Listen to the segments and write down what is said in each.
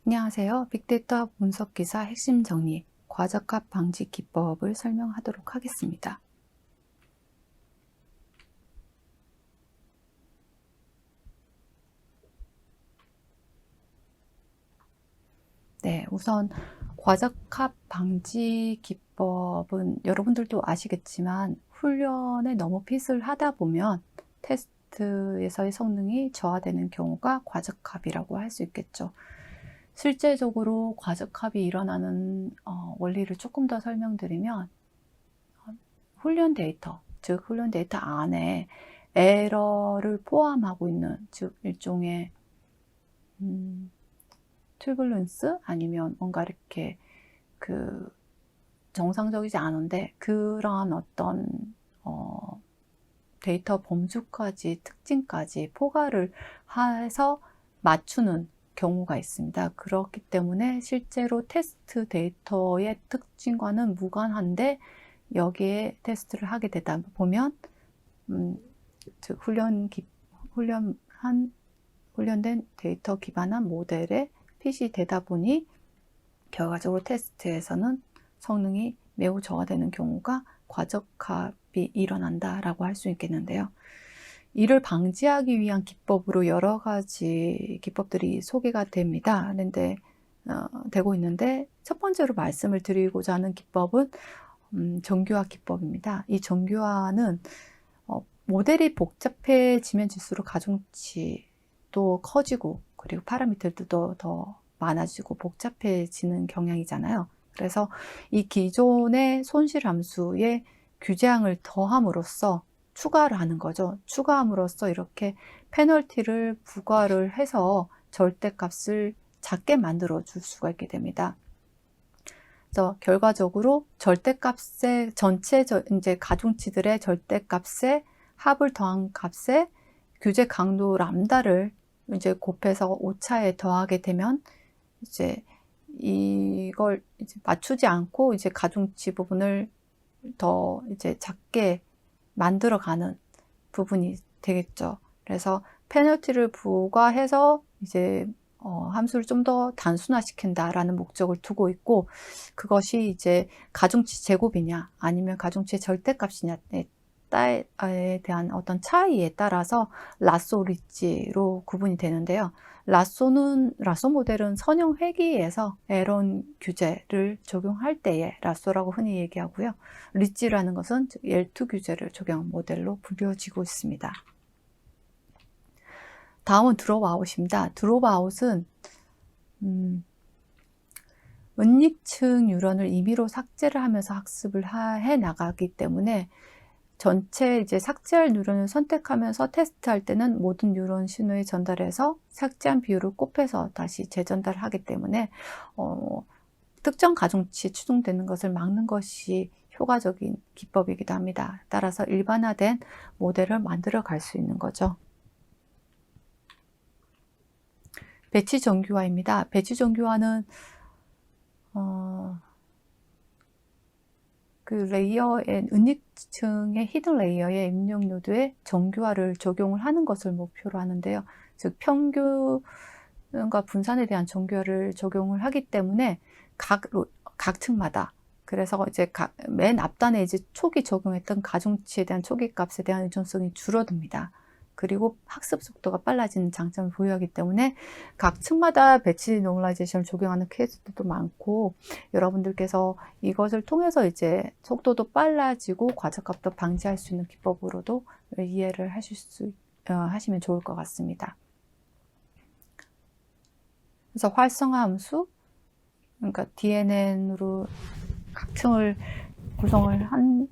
안녕하세요. 빅데이터 분석 기사 핵심 정리, 과적합 방지 기법을 설명하도록 하겠습니다. 네, 우선 과적합 방지 기법은 여러분들도 아시겠지만 훈련에 너무 핏을 하다 보면 테스트에서의 성능이 저하되는 경우가 과적합이라고 할 수 있겠죠. 실제적으로 과적합이 일어나는 원리를 조금 더 설명드리면 훈련 데이터, 즉 훈련 데이터 안에 에러를 포함하고 있는, 즉 일종의 튜블런스 아니면 뭔가 이렇게 정상적이지 않은데 그러한 어떤 데이터 범주까지 특징까지 포괄을 해서 맞추는 경우가 있습니다. 그렇기 때문에 실제로 테스트 데이터의 특징과는 무관한데 여기에 테스트를 하게 되다 보면 즉 훈련된 데이터 기반한 모델에 핏이 되다 보니 결과적으로 테스트에서는 성능이 매우 저하되는 경우가 과적합이 일어난다라고 할 수 있겠는데요. 이를 방지하기 위한 기법으로 여러 가지 기법들이 소개가 됩니다. 되고 있는데 첫 번째로 말씀을 드리고자 하는 기법은 정교화 기법입니다. 이 정교화는 모델이 복잡해지면 질수록 가중치도 커지고 그리고 파라미터들도 더 많아지고 복잡해지는 경향이잖아요. 그래서 이 기존의 손실 함수에 규제항을 더함으로써 추가를 하는 거죠. 추가함으로써 이렇게 페널티를 부과를 해서 절대값을 작게 만들어 줄 수가 있게 됩니다. 그래서 결과적으로 절대값의 전체 이제 가중치들의 절대값에 합을 더한 값에 규제 강도 람다를 이제 곱해서 오차에 더하게 되면 이제 이걸 이제 맞추지 않고 이제 가중치 부분을 더 이제 작게 만들어가는 부분이 되겠죠. 그래서 페널티를 부과해서 이제 함수를 좀 더 단순화시킨다라는 목적을 두고 있고, 그것이 이제 가중치 제곱이냐 아니면 가중치의 절대값이냐에 대한 어떤 차이에 따라서 라쏘 리치로 구분이 되는데요. 라쏘 모델은 선형 회귀에서 에런 규제를 적용할 때에 라쏘라고 흔히 얘기하고요. 리치라는 것은 L2 규제를 적용한 모델로 불려지고 있습니다. 다음은 드롭아웃입니다. 드롭아웃은 은닉층 뉴런을 임의로 삭제를 하면서 학습을 해 나가기 때문에 전체 이제 삭제할 뉴런을 선택하면서 테스트할 때는 모든 뉴런 신호에 전달해서 삭제한 비율을 곱해서 다시 재전달하기 때문에 특정 가중치에 추정되는 것을 막는 것이 효과적인 기법이기도 합니다. 따라서 일반화된 모델을 만들어 갈 수 있는 거죠. 배치 정규화입니다. 배치 정규화는 그 레이어의 은닉층의 히든 레이어의 입력 노드에 정규화를 적용을 하는 것을 목표로 하는데요. 즉 평균과 분산에 대한 정규화를 적용을 하기 때문에 각 층마다, 그래서 이제 맨 앞단에 이제 초기 적용했던 가중치에 대한 초기 값에 대한 의존성이 줄어듭니다. 그리고 학습 속도가 빨라지는 장점을 보유하기 때문에 각 층마다 배치 노멀라이제이션을 적용하는 케이스들도 많고, 여러분들께서 이것을 통해서 이제 속도도 빨라지고 과적값도 방지할 수 있는 기법으로도 이해를 하시면 좋을 것 같습니다. 그래서 활성화 함수, 그러니까 DNN으로 각 층을 구성을 한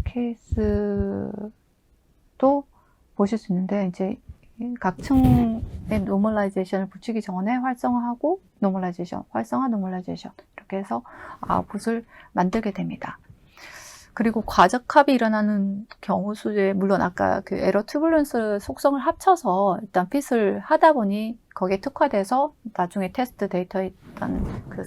케이스도 보실 수 있는데, 이제 각 층의 노멀라이제이션을 붙이기 전에 활성화하고 노멀라이제이션, 활성화 노멀라이제이션 이렇게 해서 아웃풋을 만들게 됩니다. 그리고 과적합이 일어나는 경우 수에 물론 아까 그 에러 튜블런스 속성을 합쳐서 일단 핏을 하다 보니 거기에 특화돼서 나중에 테스트 데이터에 있던 그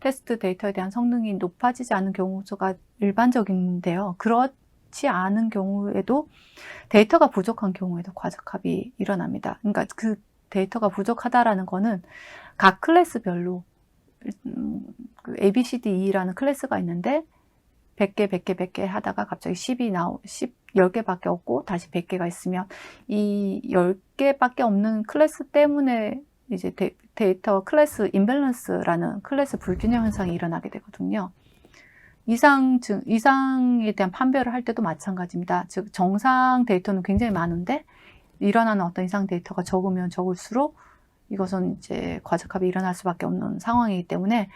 테스트 데이터에 대한 성능이 높아지지 않은 경우 수가 일반적인데요. 옳지 않은 경우에도 데이터가 부족한 경우에도 과적합이 일어납니다. 그러니까 그 데이터가 부족하다라는 거는 각 클래스별로 그 A, B, C, D, E라는 클래스가 있는데 100개, 100개, 100개 하다가 갑자기 10개밖에 없고 다시 100개가 있으면 이 10개밖에 없는 클래스 때문에 이제 데이터 클래스 임밸런스라는 클래스 불균형 현상이 일어나게 되거든요. 이상에 대한 판별을 할 때도 마찬가지입니다. 즉 정상 데이터는 굉장히 많은데 일어나는 어떤 이상 데이터가 적으면 적을수록 이것은 이제 과적합이 일어날 수밖에 없는 상황이기 때문에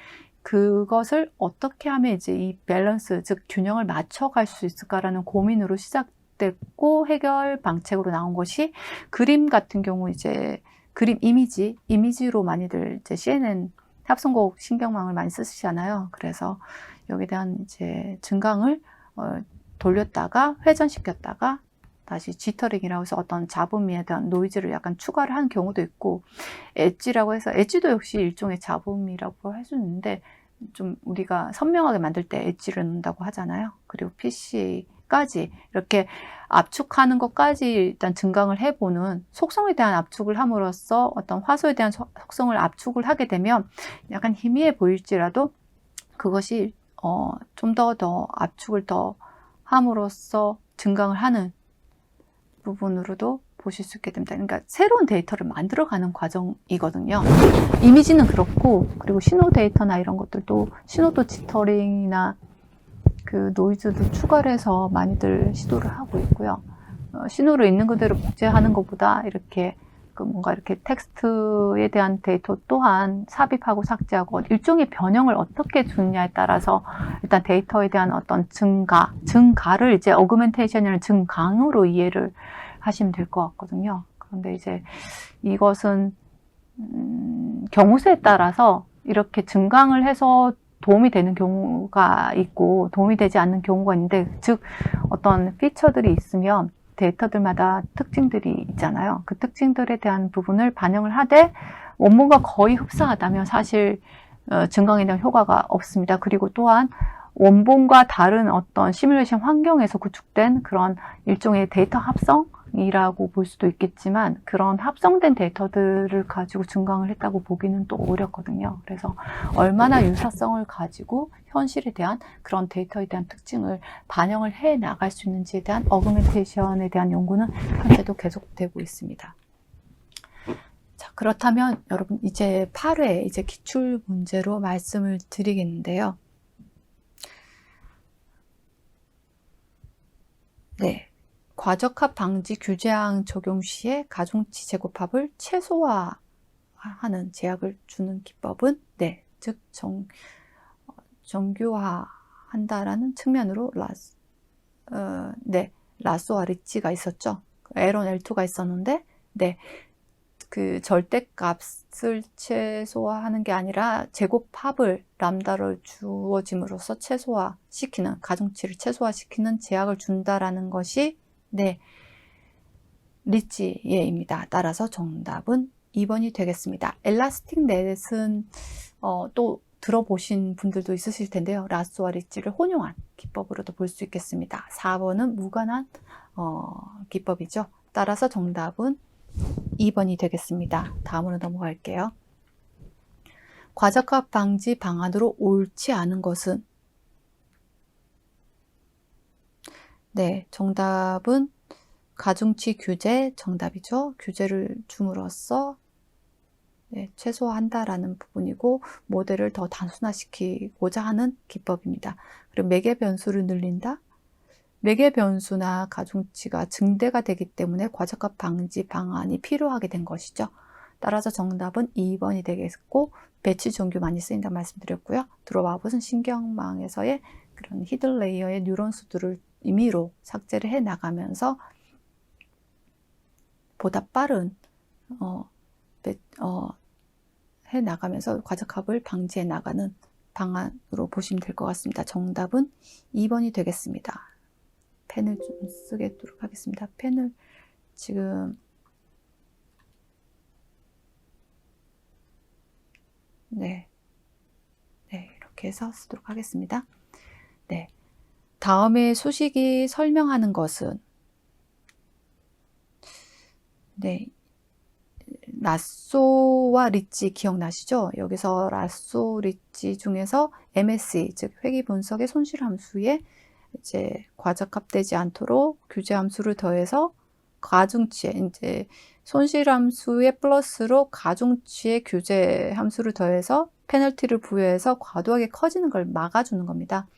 그것을 어떻게 하면 이제 이 밸런스, 즉 균형을 맞춰갈 수 있을까라는 고민으로 시작됐고 해결 방책으로 나온 것이 그림 같은 경우 이제 그림 이미지로 많이들 이제 CNN 합성곡 신경망을 많이 쓰시잖아요. 그래서 여기에 대한 이제 증강을 돌렸다가 회전시켰다가 다시 지터링이라고 해서 어떤 잡음에 대한 노이즈를 약간 추가를 한 경우도 있고, 엣지라고 해서 엣지도 역시 일종의 잡음이라고 할 수 있는데 좀 우리가 선명하게 만들 때 엣지를 넣는다고 하잖아요. 그리고 PC까지 이렇게 압축하는 것까지 일단 증강을 해보는 속성에 대한 압축을 함으로써 어떤 화소에 대한 속성을 압축을 하게 되면 약간 희미해 보일지라도 그것이 좀 더 압축을 더 함으로써 증강을 하는 부분으로도 보실 수 있게 됩니다. 그러니까 새로운 데이터를 만들어가는 과정이거든요. 이미지는 그렇고, 그리고 신호 데이터나 이런 것들도 신호도 지터링이나 그 노이즈도 추가를 해서 많이들 시도를 하고 있고요. 신호를 있는 그대로 복제하는 것보다 이렇게 뭔가 이렇게 텍스트에 대한 데이터 또한 삽입하고 삭제하고 일종의 변형을 어떻게 주느냐에 따라서 일단 데이터에 대한 어떤 증가를 이제 어그멘테이션이라는 증강으로 이해를 하시면 될 것 같거든요. 그런데 이제 이것은 경우수에 따라서 이렇게 증강을 해서 도움이 되는 경우가 있고 도움이 되지 않는 경우가 있는데, 즉 어떤 피처들이 있으면 데이터들마다 특징들이 있잖아요. 그 특징들에 대한 부분을 반영을 하되 원본과 거의 흡사하다면 사실 증강에 대한 효과가 없습니다. 그리고 또한 원본과 다른 어떤 시뮬레이션 환경에서 구축된 그런 일종의 데이터 합성이라고 볼 수도 있겠지만 그런 합성된 데이터들을 가지고 증강을 했다고 보기는 또 어렵거든요. 그래서 얼마나 유사성을 가지고 현실에 대한 그런 데이터에 대한 특징을 반영을 해 나갈 수 있는지에 대한 어그멘테이션에 대한 연구는 현재도 계속되고 있습니다. 자, 그렇다면 여러분 이제 8회 이제 기출 문제로 말씀을 드리겠는데요. 네. 과적합 방지 규제항 적용 시에 가중치 제곱합을 최소화하는 제약을 주는 기법은 네, 즉 정규화한다라는 측면으로 라쏘와 리치가 있었죠. L1, L2가 있었는데, 네, 그 절대값을 최소화하는 게 아니라 제곱합을 람다를 주어짐으로써 최소화시키는, 가중치를 최소화시키는 제약을 준다라는 것이 네, 리치예입니다. 따라서 정답은 2번이 되겠습니다. 엘라스틱 넷은 또 들어보신 분들도 있으실 텐데요. 라쏘와 리치를 혼용한 기법으로도 볼 수 있겠습니다. 4번은 무관한 기법이죠. 따라서 정답은 2번이 되겠습니다. 다음으로 넘어갈게요. 과적합 방지 방안으로 옳지 않은 것은 네, 정답은 가중치 규제 정답이죠. 규제를 줌으로써 네, 최소화한다라는 부분이고 모델을 더 단순화시키고자 하는 기법입니다. 그리고 매개 변수를 늘린다. 매개 변수나 가중치가 증대가 되기 때문에 과적합 방지 방안이 필요하게 된 것이죠. 따라서 정답은 2번이 되겠고 배치 종교 많이 쓰인다 말씀드렸고요. 드롭아웃은 신경망에서의 그런 히든 레이어의 뉴런 수들을 임의로 삭제를 해 나가면서 보다 빠른 해 나가면서 과적합을 방지해 나가는 방안으로 보시면 될 것 같습니다. 정답은 2번이 되겠습니다. 펜을 좀 쓰도록 하겠습니다. 펜을 지금 네, 이렇게 해서 쓰도록 하겠습니다. 네, 다음에 수식이 설명하는 것은, 네, 라쏘와 리치 기억나시죠? 여기서 라쏘, 리치 중에서 MSE, 즉 회귀 분석의 손실 함수에 이제 과적합되지 않도록 규제 함수를 더해서 가중치에, 이제 손실 함수의 플러스로 가중치의 규제 함수를 더해서 페널티를 부여해서 과도하게 커지는 걸 막아주는 겁니다.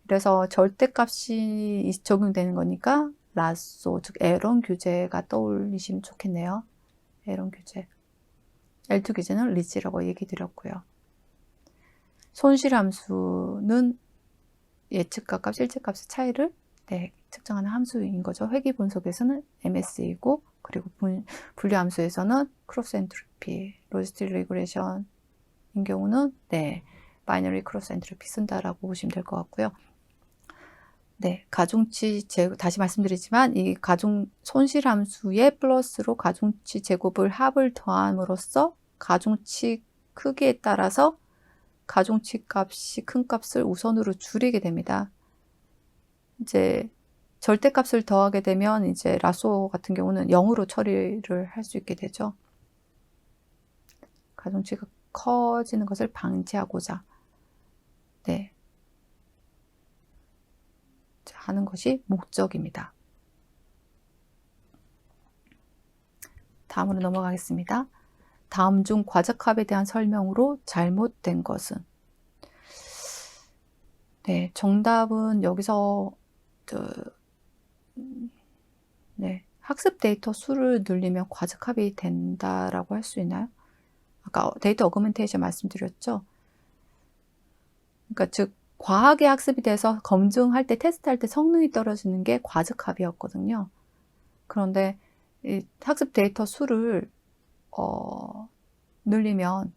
그래서 절대값이 적용되는 거니까 라쏘, 즉 에런 규제가 떠올리시면 좋겠네요. 에런 규제. L2 규제는 리치라고 얘기 드렸고요. 손실 함수는 예측값과 실제값의 차이를 측정하는 함수인 거죠. 회귀 분석에서는 MS이고, 그리고 분류 함수에서는 크로스 엔트로피, 로지스틱 리그레션인 경우는 바이너리 크로스 엔트로피 쓴다라고 보시면 될 것 같고요. 가중치 제곱, 다시 말씀드리지만 이 손실 함수의 플러스로 가중치 제곱을 합을 더함으로써 가중치 크기에 따라서 가중치 값이 큰 값을 우선으로 줄이게 됩니다. 이제 절대값을 더하게 되면 이제 라쏘 같은 경우는 0으로 처리를 할 수 있게 되죠. 가중치가 커지는 것을 방지하고자 하는 것이 목적입니다. 다음으로 넘어가겠습니다. 다음 중 과적합에 대한 설명으로 잘못된 것은? 정답은 여기서 학습 데이터 수를 늘리면 과적합이 된다라고 할 수 있나요? 아까 데이터 어그멘테이션 말씀드렸죠? 그러니까 즉 과하게 학습이 돼서 검증할 때, 테스트할 때 성능이 떨어지는 게 과적합이었거든요. 그런데 이 학습 데이터 수를 늘리면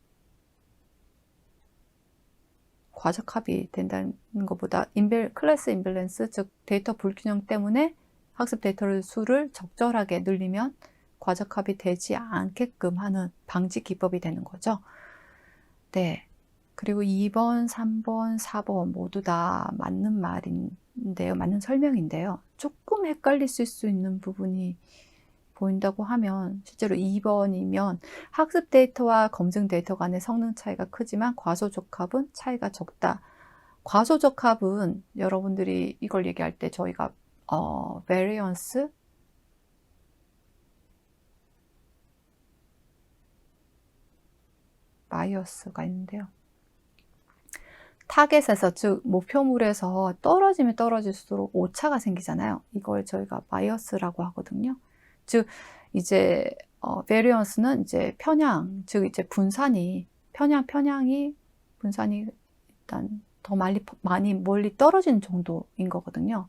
과적합이 된다는 것보다 클래스 임밸런스, 즉 데이터 불균형 때문에 학습 데이터 수를 적절하게 늘리면 과적합이 되지 않게끔 하는 방지 기법이 되는 거죠. 그리고 2번, 3번, 4번 모두 다 맞는 말인데요. 맞는 설명인데요. 조금 헷갈릴 수 있는 부분이 보인다고 하면, 실제로 2번이면 학습 데이터와 검증 데이터 간의 성능 차이가 크지만 과소적합은 차이가 적다. 과소적합은 여러분들이 이걸 얘기할 때 저희가 variance, bias가 있는데요. 타겟에서, 즉 목표물에서 떨어지면 떨어질수록 오차가 생기잖아요. 이걸 저희가 바이어스라고 하거든요. 즉 이제 variance는 이제 편향, 즉 이제 분산이 분산이 일단 더 많이 멀리 떨어지는 정도인 거거든요.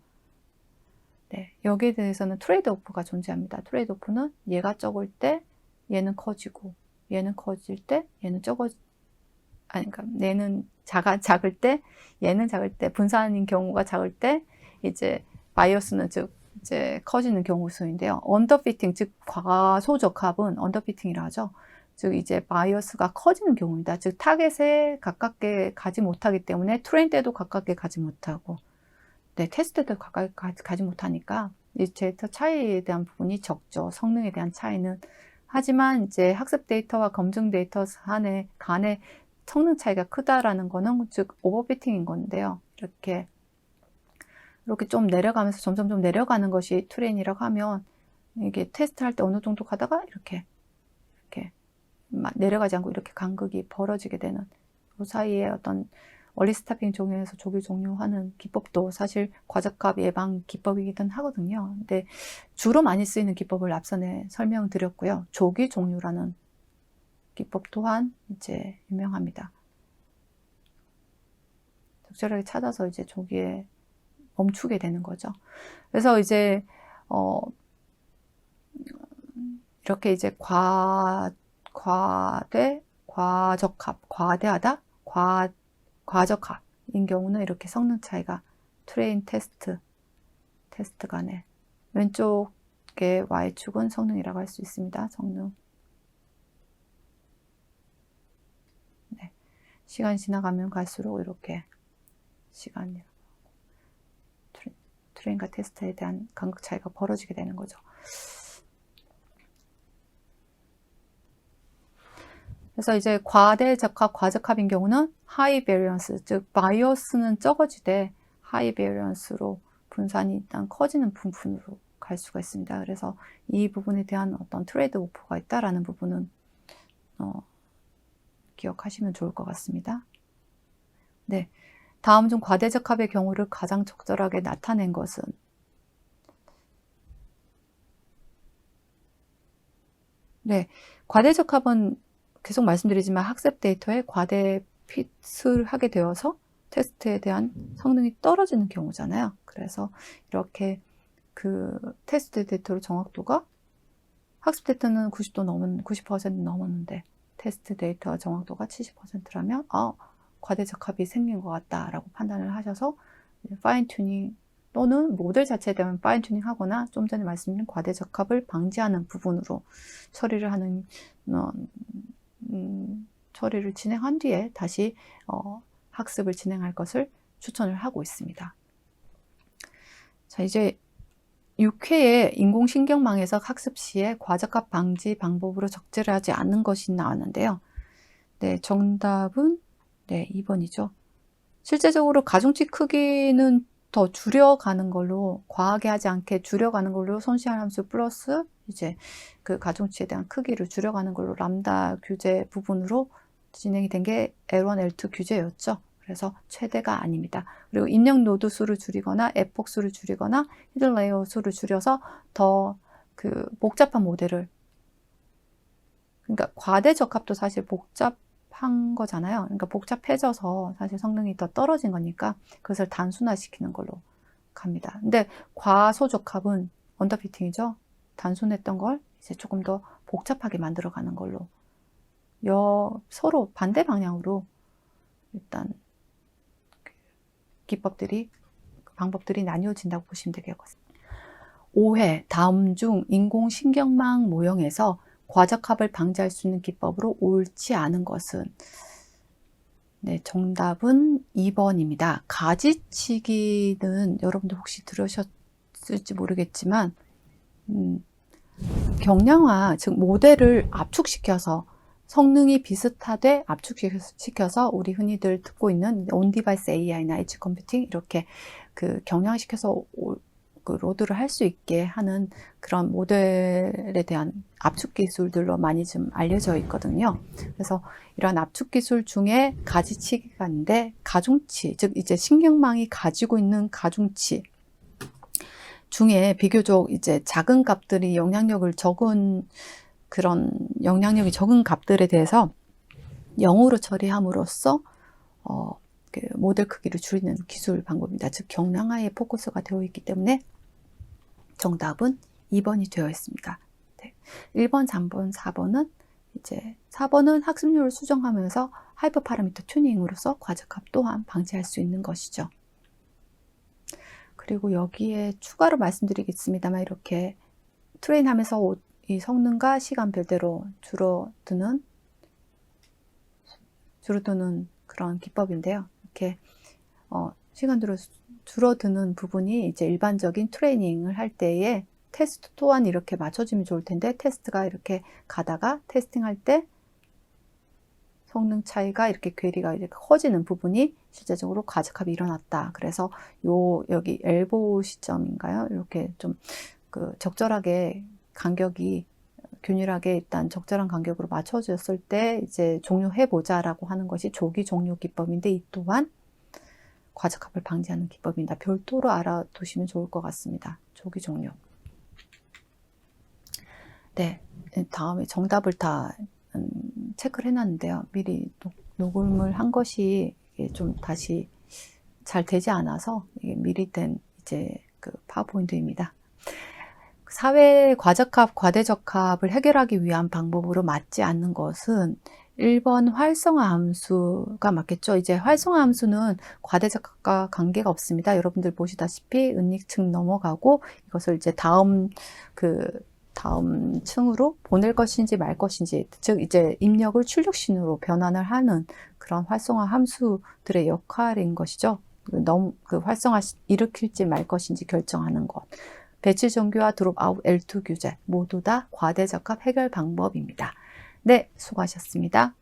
여기에 대해서는 트레이드 오프가 존재합니다. 트레이드 오프는 얘가 적을 때 얘는 커지고, 얘는 커질 때 얘는 그러니까 얘는 작을 때, 얘는 작을 때, 분산인 경우가 작을 때, 이제 바이어스는 즉 이제 커지는 경우 수인데요. 언더피팅, 즉 과소적합은 언더피팅이라 하죠. 즉 이제 바이어스가 커지는 경우입니다. 즉 타겟에 가깝게 가지 못하기 때문에 트레인 때도 가깝게 가지 못하고, 테스트 때도 가까이 가지 못하니까 이 데이터 차이에 대한 부분이 적죠. 성능에 대한 차이는. 하지만 이제 학습 데이터와 검증 데이터 간의 성능 차이가 크다라는 거는 즉 오버피팅인 건데요. 이렇게 좀 내려가면서 점점 좀 내려가는 것이 트레인이라고 하면, 이게 테스트할 때 어느 정도 가다가 이렇게 내려가지 않고 이렇게 간극이 벌어지게 되는, 그 사이에 어떤 얼리 스타핑 적용해서 조기 종료하는 기법도 사실 과적합 예방 기법이기도 하거든요. 근데 주로 많이 쓰이는 기법을 앞선에 설명드렸고요. 조기 종료라는 기법 또한 이제 유명합니다. 적절하게 찾아서 이제 조기에 멈추게 되는 거죠. 그래서 이제 이렇게 이제 과대하다, 과적합인 경우는 이렇게 성능 차이가 트레인 테스트 간에, 왼쪽의 Y축은 성능이라고 할 수 있습니다. 성능. 시간이 지나가면 갈수록 이렇게 시간이라고, 트레인과 테스트에 대한 간극 차이가 벌어지게 되는 거죠. 그래서 이제 과대적합, 과적합인 경우는 하이 베리언스, 즉 바이어스는 적어지되 하이 베리언스로 분산이 일단 커지는 부분으로 갈 수가 있습니다. 그래서 이 부분에 대한 어떤 트레이드 오프가 있다라는 부분은 기억하시면 좋을 것 같습니다. 네, 다음 중 과대적합의 경우를 가장 적절하게 나타낸 것은 네, 과대적합은 계속 말씀드리지만 학습 데이터에 과대 핏을 하게 되어서 테스트에 대한 성능이 떨어지는 경우잖아요. 그래서 이렇게 그 테스트 데이터의 정확도가 학습 데이터는 90% 넘었는데 테스트 데이터 정확도가 70%라면 과대적합이 생긴 것 같다라고 판단을 하셔서 파인 튜닝 또는 모델 자체에 대한 파인 튜닝 하거나 좀 전에 말씀드린 과대적합을 방지하는 부분으로 처리를 하는 처리를 진행한 뒤에 다시 학습을 진행할 것을 추천을 하고 있습니다. 자, 이제 6회에 인공신경망에서 학습 시에 과적합 방지 방법으로 적절하지 않은 것이 나왔는데요. 네, 정답은 네, 2번이죠. 실제적으로 가중치 크기는 더 줄여가는 걸로, 과하게 하지 않게 줄여가는 걸로 손시할 함수 플러스 이제 그 가중치에 대한 크기를 줄여가는 걸로 람다 규제 부분으로 진행이 된 게 L1, L2 규제였죠. 그래서 최대가 아닙니다. 그리고 입력 노드 수를 줄이거나 에폭 수를 줄이거나 히든 레이어 수를 줄여서 더 그 복잡한 모델을, 그러니까 과대적합도 사실 복잡한 거잖아요. 그러니까 복잡해져서 사실 성능이 더 떨어진 거니까 그것을 단순화시키는 걸로 갑니다. 근데 과소적합은 언더피팅이죠. 단순했던 걸 이제 조금 더 복잡하게 만들어가는 걸로 서로 반대 방향으로 일단 방법들이 나뉘어진다고 보시면 되겠습니다. 5회 다음 중 인공신경망 모형에서 과적합을 방지할 수 있는 기법으로 옳지 않은 것은 네, 정답은 2번입니다. 가지치기는 여러분들 혹시 들으셨을지 모르겠지만 경량화, 즉 모델을 압축시켜서 성능이 비슷하되 압축시켜서 우리 흔히들 듣고 있는 온디바이스 AI나 엣지 컴퓨팅 이렇게 그 경량시켜서 그 로드를 할 수 있게 하는 그런 모델에 대한 압축 기술들로 많이 좀 알려져 있거든요. 그래서 이런 압축 기술 중에 가지치기가 있는데 가중치, 즉 이제 신경망이 가지고 있는 가중치 중에 비교적 이제 작은 값들이 영향력이 적은 값들에 대해서 0으로 처리함으로써 그 모델 크기를 줄이는 기술 방법입니다. 즉 경량화에 포커스가 되어 있기 때문에 정답은 2번이 되어 있습니다. 네. 1번, 3번, 4번은 이제 4번은 학습률을 수정하면서 하이퍼 파라미터 튜닝으로서 과적합 또한 방지할 수 있는 것이죠. 그리고 여기에 추가로 말씀드리겠습니다만 이렇게 트레인하면서 이 성능과 시간별대로 줄어드는 그런 기법인데요. 이렇게 시간대로 줄어드는 부분이 이제 일반적인 트레이닝을 할 때에 테스트 또한 이렇게 맞춰주면 좋을 텐데 테스트가 이렇게 가다가 테스팅할 때 성능 차이가 이렇게 괴리가 이렇게 커지는 부분이 실제적으로 과적합이 일어났다. 그래서 여기 엘보 시점인가요? 이렇게 좀 그 적절하게 간격이 균일하게 일단 적절한 간격으로 맞춰졌을 때 이제 종료해보자라고 하는 것이 조기 종료 기법인데 이 또한 과적합을 방지하는 기법입니다. 별도로 알아두시면 좋을 것 같습니다. 조기 종료. 네, 다음에 정답을 다 체크를 해놨는데요. 미리 녹음을 한 것이 좀 다시 잘 되지 않아서 이게 미리 된 이제 그 파워포인트입니다. 사회 과적합, 과대적합을 해결하기 위한 방법으로 맞지 않는 것은 1번 활성화 함수가 맞겠죠. 이제 활성화 함수는 과대적합과 관계가 없습니다. 여러분들 보시다시피 은닉층 넘어가고 이것을 이제 다음 층으로 보낼 것인지 말 것인지, 즉 이제 입력을 출력신호로 변환을 하는 그런 활성화 함수들의 역할인 것이죠. 너무 활성화 일으킬지 말 것인지 결정하는 것. 배치 정규화, 드롭아웃, L2 규제 모두 다 과대적합 해결 방법입니다. 네, 수고하셨습니다.